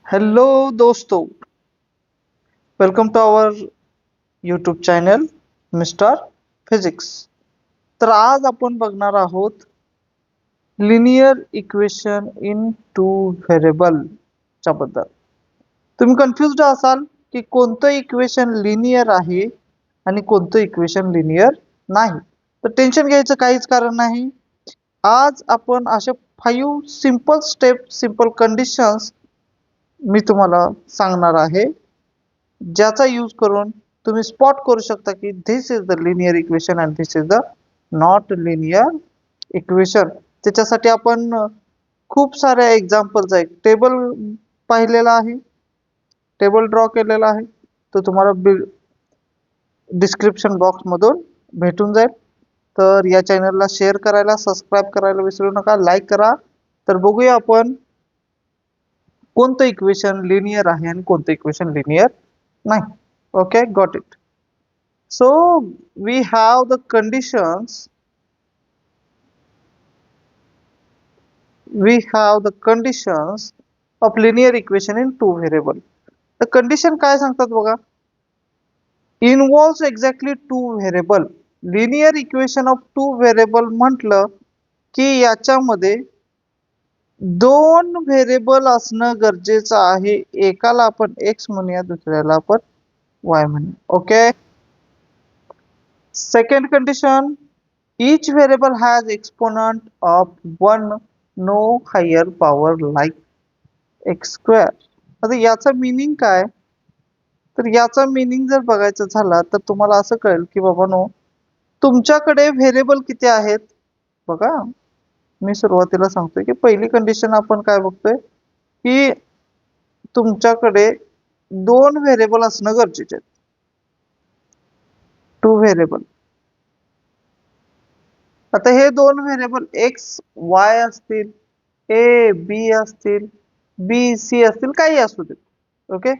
Hello दोस्तों, welcome to our YouTube channel Mister Physics. तर आज आपण बघणार आहोत linear equation in two variable च्या बद्दल. तुम्ही कन्फ्युज्ड असाल की कोणतं इक्वेशन लिनियर आहे आणि कोणतं इक्वेशन लिनियर नाही. तर टेन्शन घ्यायचं काहीच कारण नाही. आज आपण अशा 5 सिंपल स्टेप, सिंपल कंडिशन्स मी तुम्हाला सांगणार आहे, ज्याचा यूज करून तुम्ही स्पॉट करू शकता की this is the linear equation and this is the not linear equation. त्याच्यासाठी आपण खूप साऱ्या एक्झाम्पलचा एक टेबल पाहिलेला आहे, टेबल ड्रॉ केलेला आहे. तो तुम्हाला डिस्क्रिप्शन बॉक्समधून भेटून जाईल. तर या चॅनलला शेअर करायला, सबस्क्राईब करायला विसरू नका, लाईक करा. तर बघूया आपण कोणतं इक्वेशन लिनियर आहे आणि कोणतं इक्वेशन लिनियर नाही. Okay, got it. So we have the conditions. We have the conditions of linear equation in two variable. The condition काय सांगतात बघा? Involves exactly two variable. Linear equation of two variable म्हटलं की याच्यामध्ये दोन variable असणं गरजेचं आहे. एकाला आपण x म्हणूया, दुसऱ्याला आपण y म्हणूया. Okay. Second condition, each variable has exponent of 1 no higher power like x square. आता याचा मीनिंग काय? तर याचा मीनिंग जर बघायचं झाला तर तुम्हाला असं कळेल की बाबांनो, तुमच्याकडे व्हेरिएबल किती आहेत बघा. मी सुरुवातीला सांगतोय की पहिली कंडिशन आपण काय बघतोय की तुमच्याकडे दोन व्हेरिएबल असणं गरजेचे आहे. Two variable. आता हे दोन व्हेरिएबल एक्स वाय असतील, ए बी असतील, बी सी असतील, काही असू देत. Okay,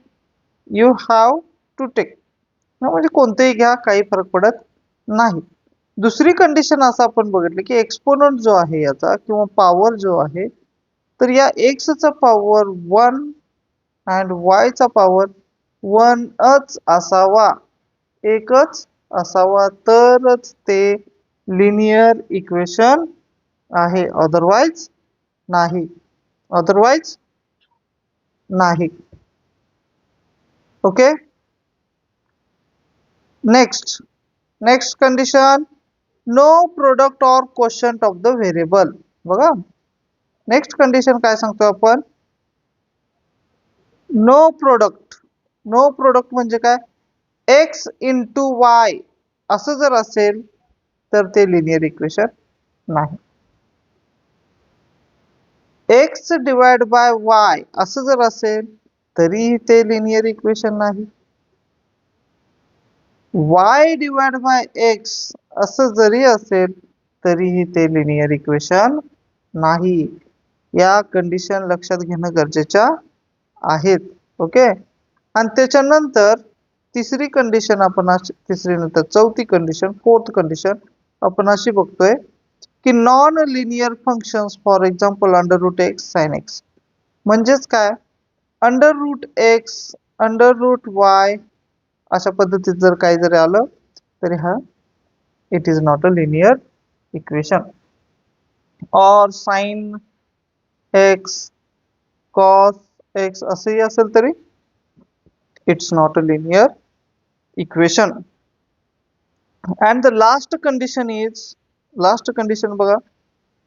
you have to take, म्हणजे कोणतेही घ्या, काही फरक पडत नाही. दुसरी कंडिशन असं आपण बघितलं की एक्सपोनंट जो आहे याचा किंवा पॉवर जो आहे, तर या एक्स चा पॉवर 1 अँड वाय चा पॉवर 1च असावा, एकच असावा, तरच ते लिनियर इक्वेशन आहे, अदरवाइज नाही. अदरवाइज नाही. Okay. Next condition, no product or quotient of the variable. बघा, नेक्स्ट कंडिशन काय सांगतो आपण? No product. नो प्रोडक्ट म्हणजे काय? एक्स इंटू वाय असं जर असेल तर ते लिनियर इक्वेशन नाही. एक्स डिवाइड बाय वाय असं जर असेल तरीही ते लिनियर इक्वेशन नाही. y डिवाइड बाय x असं जरी असेल तरीही ते लिनियर इक्वेशन नाही. या कंडिशन लक्षात घेणं गरजेच्या आहेत. ओके. आणि त्याच्यानंतर तिसरी कंडिशन आपण तिसरी नंतर चौथी कंडिशन, फोर्थ कंडिशन आपण अशी बघतोय की non linear functions, for example under root x sine x. म्हणजेच काय? Under root x, under root y अशा पद्धतीत जर काही जरी आलं तरी हा it is not a linear equation. और साइन एक्स, कॉस एक्स असंही असेल तरी it's not a linear equation. And the last condition is, last condition बघा,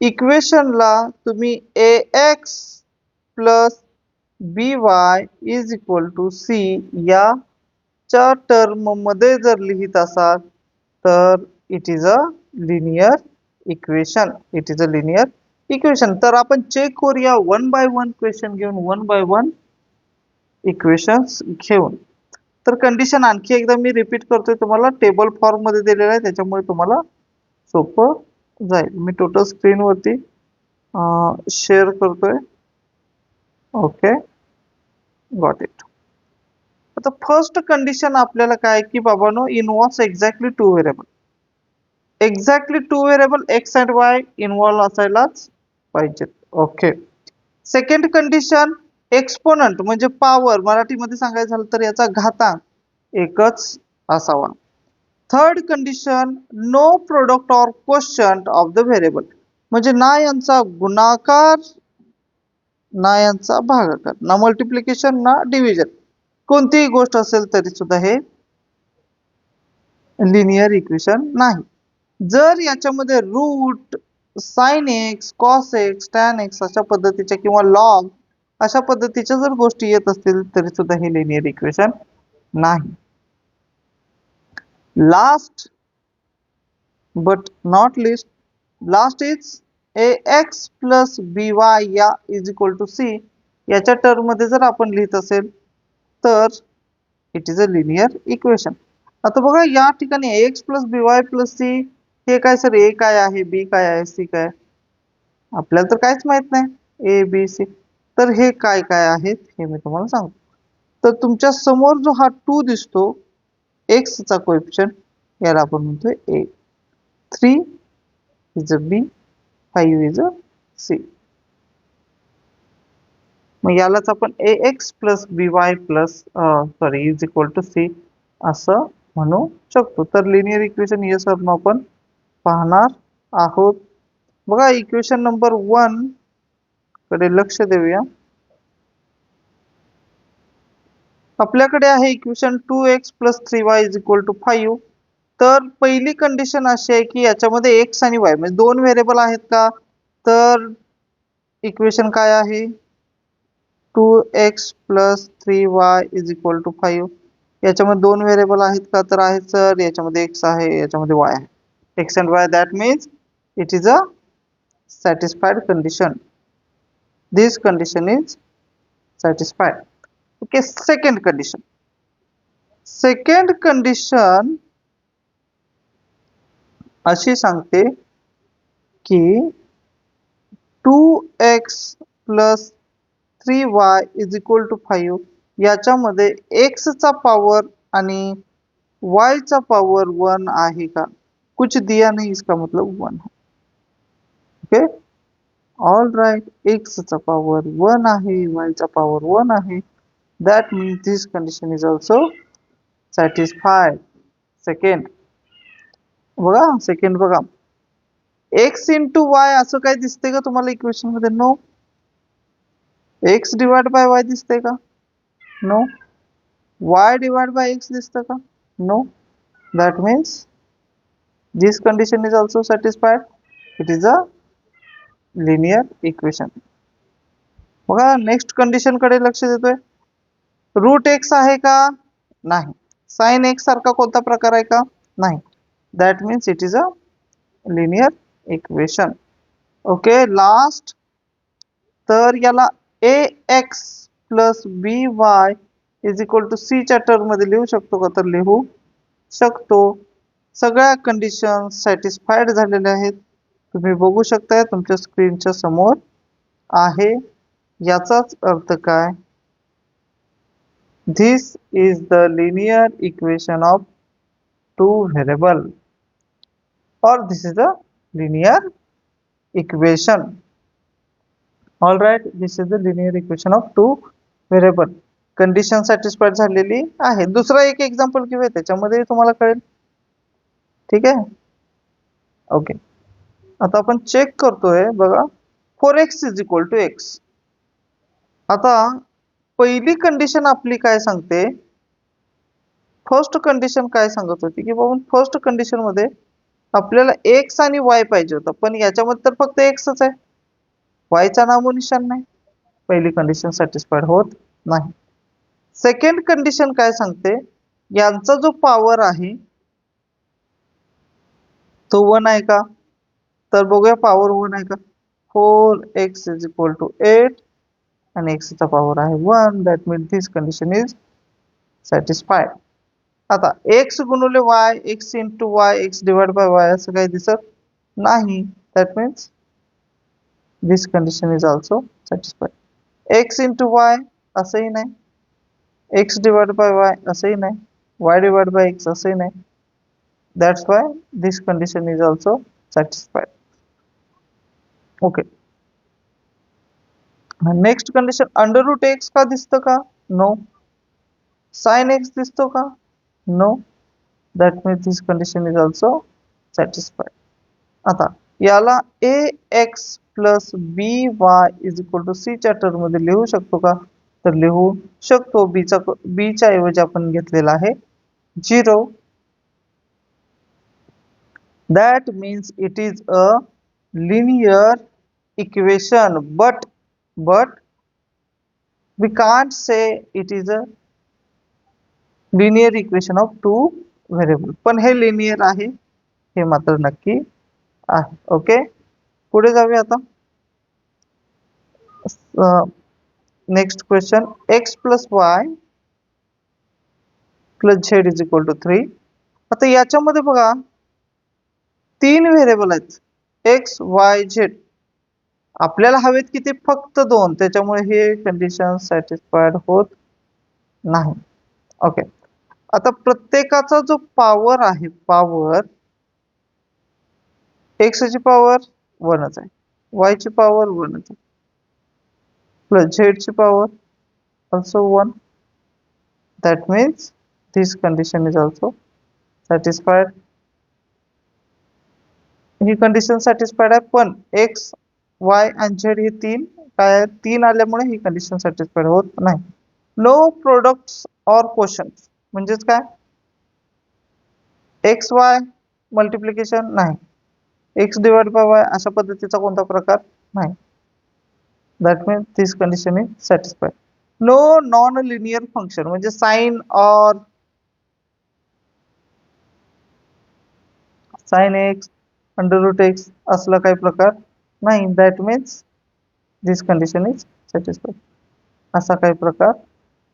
इक्वेशनला तुम्ही ax plus by is equal to c या च्या टर्म मध्ये जर लिहित असाल तर it is a linear equation. It is a linear equation. तर आपण चेक करूया वन बाय वन क्वेश्चन घेऊन, वन बाय वन इक्वेशन्स घेऊन. तर कंडिशन आणखी एकदा मी रिपीट करतोय, तुम्हाला टेबल फॉर्म मध्ये दिलेला आहे, त्याच्यामुळे तुम्हाला सोपं जाईल. मी टोटल स्क्रीन वरती शेअर करतोय. Okay, got it. आता फर्स्ट कंडिशन आपल्याला काय की बाबांनो, involves exactly two variable. Exactly two variable x and y involve असायलाच पाहिजेत. ओके. सेकंड कंडिशन, एक्सपोनंट म्हणजे पॉवर, मराठीमध्ये सांगायचं झालं तर याचा घातांक एकच असावा. Third condition, no product or quotient of the variable, म्हणजे ना यांचा गुणाकार ना यांचा भागाकार, ना मल्टिप्लिकेशन ना डिव्हिजन, कोणतीही गोष्ट असेल तरी सुद्धा हे लिनियर इक्वेशन नाही. जर याच्यामध्ये root, sine x, cos x, tan x अशा पद्धतीच्या किंवा लॉग अशा पद्धतीच्या जर गोष्टी येत असतील तरी सुद्धा हे लिनियर इक्वेशन नाही. Last but not least, last is ax plus by या इज इक्वल टू सी, याच्या टर्म मध्ये जर आपण लिहित असेल तर it is a linear equation. आता बघा या ठिकाणी ax plus by plus c हे काय सर, ए काय आहे, बी काय आहे, सी काय, आपल्याला तर काहीच माहित नाही ए बी सी. तर हे काय काय आहेत हे मी तुम्हाला सांगतो. तर तुमच्या समोर जो हा 2 दिसतो एक्स चा कोएफिशिएंट, याला आपण म्हणतोय a. 3 is a b, 5 is a c. मग यालाच आपण ax plus by plus is equal to c असं म्हणू शकतो. तर लिनियर इक्वेशन हे सर्व आपण पाहणार आहोत. बघा इक्वेशन नंबर 1 कडे लक्ष देऊया. आपल्याकडे आहे equation 2x plus 3y is equal to 5. तर पहिली कंडिशन अशी आहे की याच्यामध्ये x आणि y म्हणजे दोन व्हेरिएबल आहेत का, तर इक्वेशन काय आहे, 2x plus 3y is equal to 5. याच्यामध्ये दोन व्हेरिएबल आहेत का, तर आहेत सर, याच्यामध्ये x आहे, याच्यामध्ये y आहे. x and y, that means it is a satisfied condition. This condition is satisfied. Okay, second condition. Second condition अशी सांगते की 2x plus 3y is equal to 5 याच्यामध्ये x चा पॉवर आणि y चा पॉवर 1 आहे का, कुछ दिया नहीं इसका मतलब 1 है. ओके, ऑल राइट, x चा पॉवर 1 आहे, y चा पॉवर 1 आहे, that means this condition is also satisfied. Second बघा, सेकंड बघा, x इंटू वाय असं काय दिसते का तुम्हाला इक्वेशन मध्ये, no. x divide by y दिसते का, no. y divide by x दिसतं का, no. that means this condition is also satisfied. It is a linear equation. बघा नेक्स्ट कंडिशन कडे लक्ष देतोय. रूट एक्स आहे का, नाही. साइन एक्स सारखा कोणता प्रकार आहे का, नाही. that means it is a linear equation. Okay, last, तर याला ax plus by is equal to c च्या टर्म मध्ये लिहू शकतो का, तर लिहू शकतो. सगळ्या कंडिशन सॅटिस्फाईड झालेल्या आहेत. तुम्ही बघू शकताय तुमच्या स्क्रीनच्या समोर आहे. याचाच अर्थ काय, this is the linear equation of two variable, or this is the linear equation. All right, this is the linear equation of two variable. Condition satisfied झालेली आहे. दुसरा एक एक्झाम्पल घेऊया, त्याच्यामध्ये तुम्हाला कळेल. ठीक आहे, ओके. आता आपण चेक करतोय बघा, 4x is equal to x. आता पहिली कंडिशन आपली काय सांगते, फर्स्ट कंडिशन काय सांगत होती की बाबा फर्स्ट कंडिशन मध्ये आपल्याला x आणि y पाहिजे होतं, पण याच्यामध्ये तर फक्त xच आहे, y चा नामो निशाण नाही. पहिली कंडिशन सॅटिस्फाईड होत नाही. सेकंड कंडिशन काय सांगते, यांचा जो पॉवर आहे तो 1 आहे का, तर बघूया पॉवर 1 आहे का. 4x इज इक्वल टू 8 आणि x चा पॉवर आहे 1, that means this condition is satisfied. आता x गुणिले y, x into y, x divide by y असं काही दिसत नाही, that means this condition is also satisfied. x into y असंही नाही, x डिवाइड बाय y असंही नाही, y डिवाइड बाय x असंही नाही, that's why this condition is also satisfied. Okay, next condition under root x का दिसतं का? No. Sine x दिसतो का? No. That means this condition is also satisfied. आता याला a x plus b y is equal to c च्या term मध्ये लिहू शकतो का? तर लिहू शकतो. बीच्या ऐवजी आपण घेतलेला आहे 0. That means it is a linear equation, but we can't say it is a linear equation of two variable. पण हे linear आहे हे मात्र नक्की आहे. ओके, पुढे जाऊया आता. Next question x plus y plus z is equal to 3. आता याच्यामध्ये बघा 3 व्हेरिएबल आहेत एक्स वाय झेड. आपल्याला हवेत किती? फक्त 2. त्याच्यामुळे हे कंडिशन सॅटिस्फाईड होत नाही. ओके, आता प्रत्येकाचा जो पॉवर आहे, पॉवर एक्स ची पॉवर 1च आहे, वाय ची पॉवर 1च आहे, प्लस झेड ची power also 1. That means this condition is also satisfied. He condition satisfied आहे. पण एक्स वाय आणि झेड हे 3 काय 3 आल्यामुळे ही कंडिशन सॅटिस्फाईड होत नाही. नो प्रोडक्ट्स ऑर क्वोशंट्स म्हणजेच काय? एक्स वाय मल्टिप्लिकेशन नाही, एक्स डिवाइड बाय वाय अशा पद्धतीचा कोणता प्रकार नाही. That means this condition is satisfied. No non linear function म्हणजे sine or sine x under root x असला काही प्रकार नाही. That means this condition is satisfied. असा काही प्रकार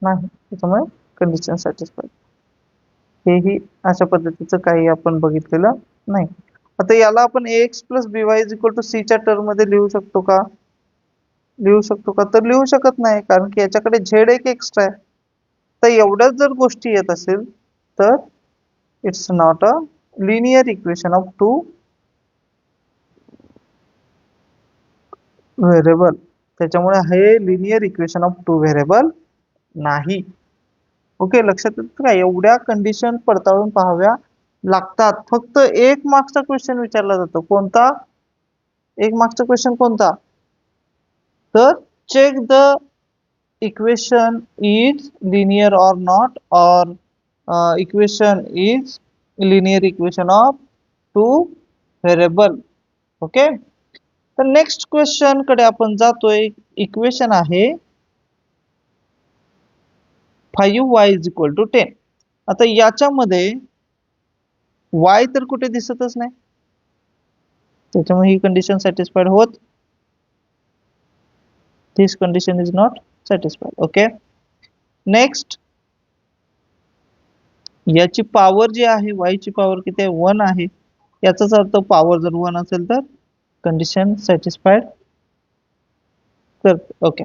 नाही, त्याच्यामुळे कंडिशन सॅटिस्फाईड. हेही अशा पद्धतीचं काही आपण बघितलेलं नाही. आता याला आपण x plus b y is equal to c च्या टर्म मध्ये लिहू शकतो का? लिहू शकतो का? तर लिहू शकत नाही, कारण की याच्याकडे झेड एक एक्स्ट्रा आहे. तर एवढ्याच जर गोष्टी येत असेल तर it's not a linear equation of two variable. त्याच्यामुळे हे linear equation of two variable नाही. ओके, लक्षात येतं का? एवढ्या कंडिशन पडताळून पाहाव्या लागतात. फक्त एक मार्क्सचा क्वेश्चन विचारला जातो. कोणता? एक मार्क्सचा क्वेश्चन कोणता? तर check the equation is linear or not, or equation is linear equation of two variable. Okay, तर नेक्स्ट क्वेश्चन कडे आपण जातोय. इक्वेशन आहे 5y इज इक्वल टू 10. आता याच्यामध्ये y तर कुठे दिसतच नाही, त्याच्यामुळे ही कंडिशन सॅटिस्फाईड होत. This condition is not satisfied. Okay, next याची पॉवर जी आहे, y ची पॉवर किती आहे? 1 आहे. याचाच अर्थ पॉवर जर 1 असेल तर कंडिशन सॅटिस्फाईड कर. ओके,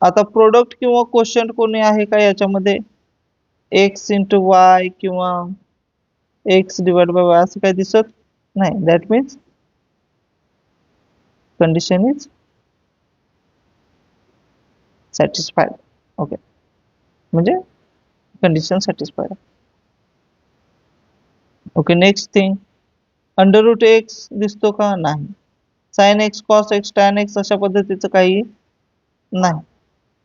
आता प्रोडक्ट किंवा क्वोशंट कोणी आहे का याच्यामध्ये? एक्स इंटू वाय किंवा एक्स डिवाइड बाय वाय असं काही दिसत नाही. That means condition is satisfied. Okay, म्हणजे condition satisfied. Okay, next thing under root x दिसतो का? नाही. Sine x cos x tan x अशा पद्धतीचं काही नाही.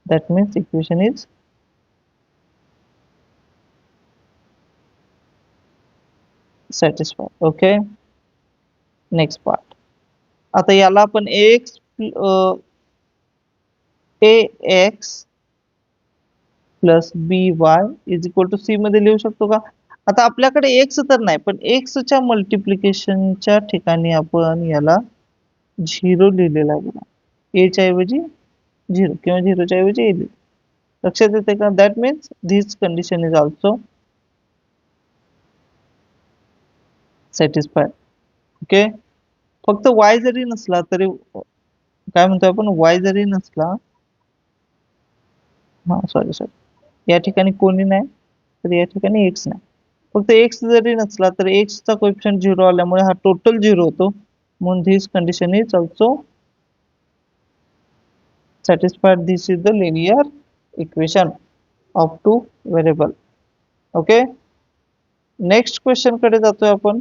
That means equation is satisfied. Okay, next part. आता याला आपण x a x plus b y is equal to c मध्ये लिहू शकतो का? आता आपल्याकडे एक्स तर नाही, पण एक्सच्या मल्टिप्लिकेशनच्या ठिकाणी आपण याला 0 लिहिलेला आहे. ए च्या ऐवजी 0 किंवा 0 च्या ऐवजी ए लिहिलं. लक्षात येते का? That means this condition is also satisfied. Okay, फक्त वाय जरी नसला तरी, काय म्हणतो आपण, वाय जरी नसला, हा सॉरी या ठिकाणी कोणी नाही तर या ठिकाणी एक्स नाही. फक्त एक्स जरी नसला तर एक्सचा कोएफिशिएंट 0 आल्यामुळे हा टोटल 0 होतो. म्हणून this condition is also satisfied. This is the linear equation of two variable. Okay, next question कडे जातोय आपण.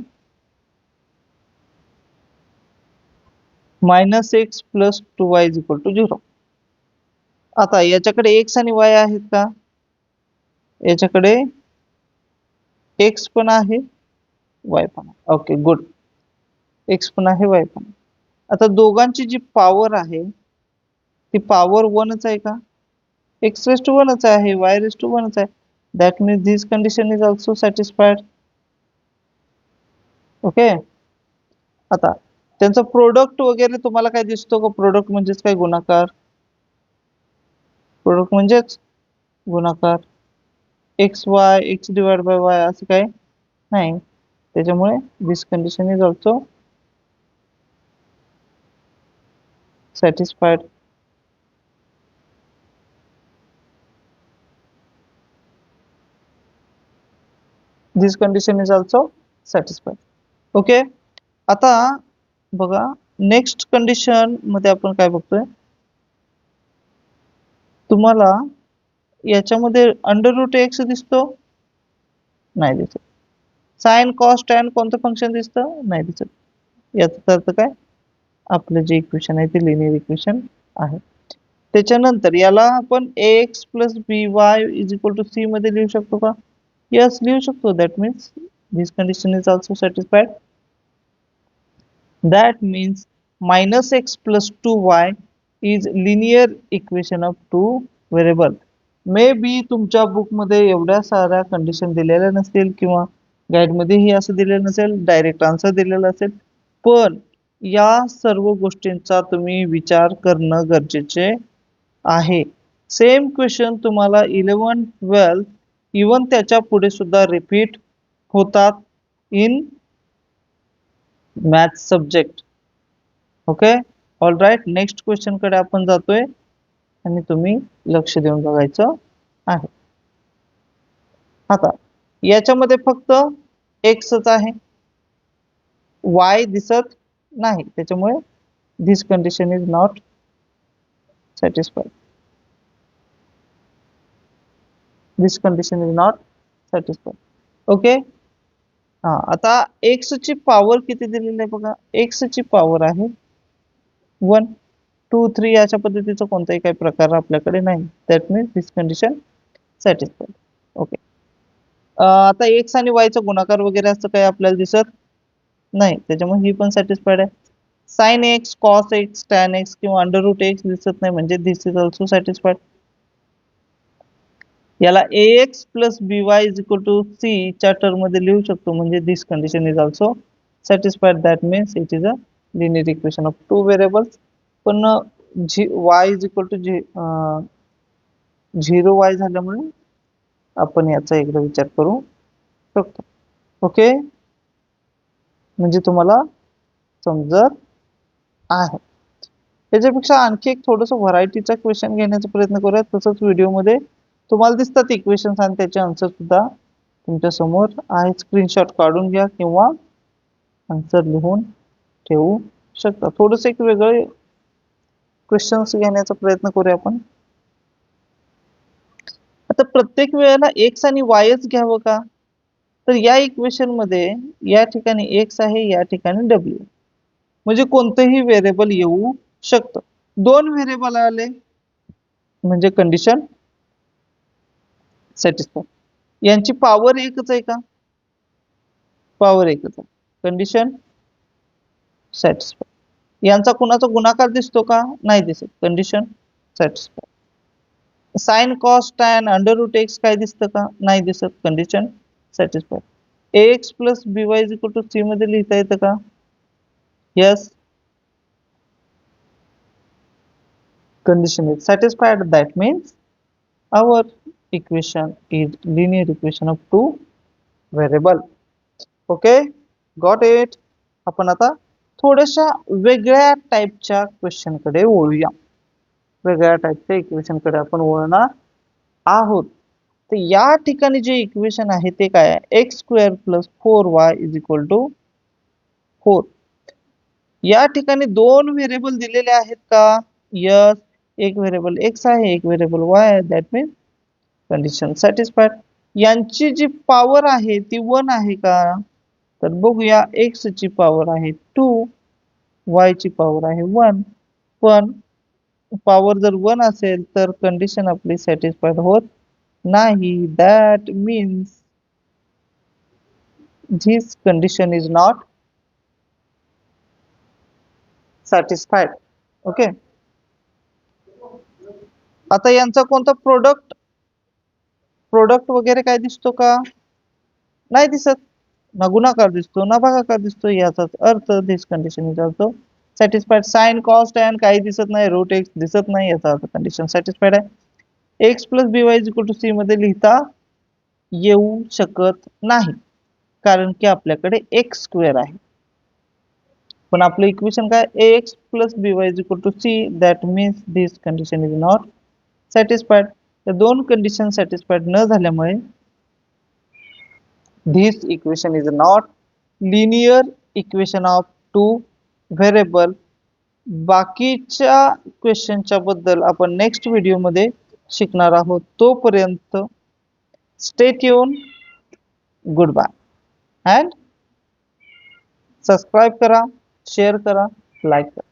-x + 2y = 0. आता याच्याकडे x आणि y आहेत का? याच्याकडे x पण आहे, y पण आहे. ओके गुड, x पण आहे, y पण आहे. आता दोघांची जी पॉवर आहे ती पॉवर 1च आहे का? x⁻1च आहे, y⁻1च आहे. That means this condition is also satisfied. Okay, आता त्यांचं प्रोडक्ट वगैरे तुम्हाला काय दिसतो का? प्रोडक्ट म्हणजेच काय? गुणाकार. प्रोडक्ट म्हणजेच गुणाकार. x/y असं काय नाही, त्याच्यामुळे this condition is also satisfied. This condition is also satisfied. Okay, आता बघा नेक्स्ट कंडिशन मध्ये आपण काय बघतोय, तुम्हाला याच्यामध्ये √x दिसतो? नाही दिसत. साइन कॉस टॅन कोणतं फंक्शन दिसतं? नाही दिसत. याचा अर्थ काय? आपलं जे इक्वेशन आहे ते लिनियर इक्वेशन आहे. त्याच्यानंतर याला आपण ax + by = c मध्ये लिहू शकतो का? यस, लिहू शकतो. That means this condition is also satisfied. That means -x + 2y is linear equation of two variable. May be तुमच्या बुकमध्ये एवढ्या साऱ्या कंडिशन दिलेल्या नसतील किंवा गाईडमध्येही असं दिलेलं नसेल, डायरेक्ट आन्सर दिलेला असेल, पण या सर्व गोष्टींचा तुम्ही विचार करणं गरजेचे आहे. सेम क्वेश्चन तुम्हाला 11, 12 इवन त्याच्या पुढे सुद्धा रिपीट होतात in math subject. Okay, all right. Next question कडे आपण जातोय आणि तुम्ही लक्ष देऊन बघायचं आहे. आता याच्यामध्ये फक्त एक्सच आहे, वाय दिसत नाही, त्याच्यामुळे this condition is not satisfied. This condition is not satisfied. Okay, हा, आता एक्स ची पॉवर किती दिलेली आहे बघा. एक्स ची पॉवर आहे 1, 2, 3 अशा पद्धतीचा कोणताही काही प्रकार आपल्याकडे नाही. That means this condition satisfied. Okay, आता एक्स आणि वायचा गुणाकार वगैरे असं काही आपल्याला दिसत नाही, त्याच्यामुळे ही पण सॅटिस्फाईड आहे. Sine x, cos x, tan x किंवा √x दिसत नाही, म्हणजे दिस इज ऑल्सो सॅटिस्फाईड. याला ax + by = c च्या टर्म मध्ये लिहू शकतो, म्हणजे this condition is also satisfied. That means it is a linear equation of two variables. पण y = 0y झाल्यामुळे आपण याचा एकदा विचार करू शकतो. ओके, म्हणजे तुम्हाला समजत आहे. याच्यापेक्षा आणखी एक थोडंसं व्हरायटीचा क्वेश्चन घेण्याचा प्रयत्न करूया. तसंच व्हिडिओमध्ये तुम्हाला दिसतात इक्वेशन्स आणि त्याचे आन्सर सुद्धा तुमच्या समोर आहे. स्क्रीनशॉट काढून घ्या किंवा आन्सर लिहून ठेवू शकता. थोडंसं एक वेगळे क्वेश्चन्स घेण्याचा प्रयत्न करूया आपण. आता प्रत्येक वेळेला एक्स आणि वायच घ्यावं का? तर या इक्वेशन मध्ये या ठिकाणी एक्स आहे, या ठिकाणी डब्ल्यू, म्हणजे कोणतेही व्हेरिएबल येऊ शकतं. दोन व्हेरिएबल आले म्हणजे कंडिशन सॅटिस्फाय. यांची पॉवर एकच आहे का? पॉवर एकच आहे, कंडिशन सॅटिस्फाय. यांचा कुणाचा गुणाकार दिसतो का? नाही दिसत, condition satisfy. Sine cos tan √x काय दिसतं का? नाही दिसत, condition satisfy. ax + by = c मध्ये लिहिता येतं का? Yes, condition is satisfied. That means our equation is linear equation of two variable. Okay, got it. आपण आता थोड्याशा वेगळ्या टाइपच्या क्वेश्चन कडे वळूया. वेगळ्या टाइपच्या इक्वेशन कडे आपण वळणार आहोत. तर या ठिकाणी जे इक्वेशन आहे ते काय आहे? x² + 4y = 4. या ठिकाणी दोन व्हेरिएबल दिलेले आहेत का? यस, एक व्हेरिएबल एक्स आहे, एक व्हेरिएबल वाय आहे, दॅट मीन्स कंडिशन सॅटिस्फाईड. यांची जी पॉवर आहे ती 1 आहे का? तर बघूया, एक्स ची पॉवर आहे 2, वाय ची पॉवर आहे 1. पण पॉवर जर 1 असेल तर कंडिशन आपली सॅटिस्फाईड होत नाही. That means this condition is not satisfied. Okay. आता यांचा कोणता प्रोडक्ट प्रोडक्ट वगैरे काय दिसतो का? नाही दिसत. ना गुणाकार दिसतो ना भागाकार दिसतो. याचाच अर्थ this condition is also satisfied. Sine cos tan काही दिसत नाही, रूट एक्स दिसत नाही, याचा अर्थ कंडिशन सॅटिस्फाईड आहे. X plus b y is equal to c मध्ये लिहिता येऊ शकत नाही, कारण की आपल्याकडे एक्स स्क्वेअर आहे. पण आपलं इक्वेशन काय, ax plus b y is equal to c, that means this condition is not satisfied. या दोन कंडिशन सॅटिस्फाईड न झाल्यामुळे this equation is not linear equation of two variable. बाकीच्या क्वेश्चनच्या बद्दल आपण नेक्स्ट व्हिडिओमध्ये शिकणार आहोत. तोपर्यंत stay tune. Good bye and subscribe करा, शेअर करा, लाईक करा.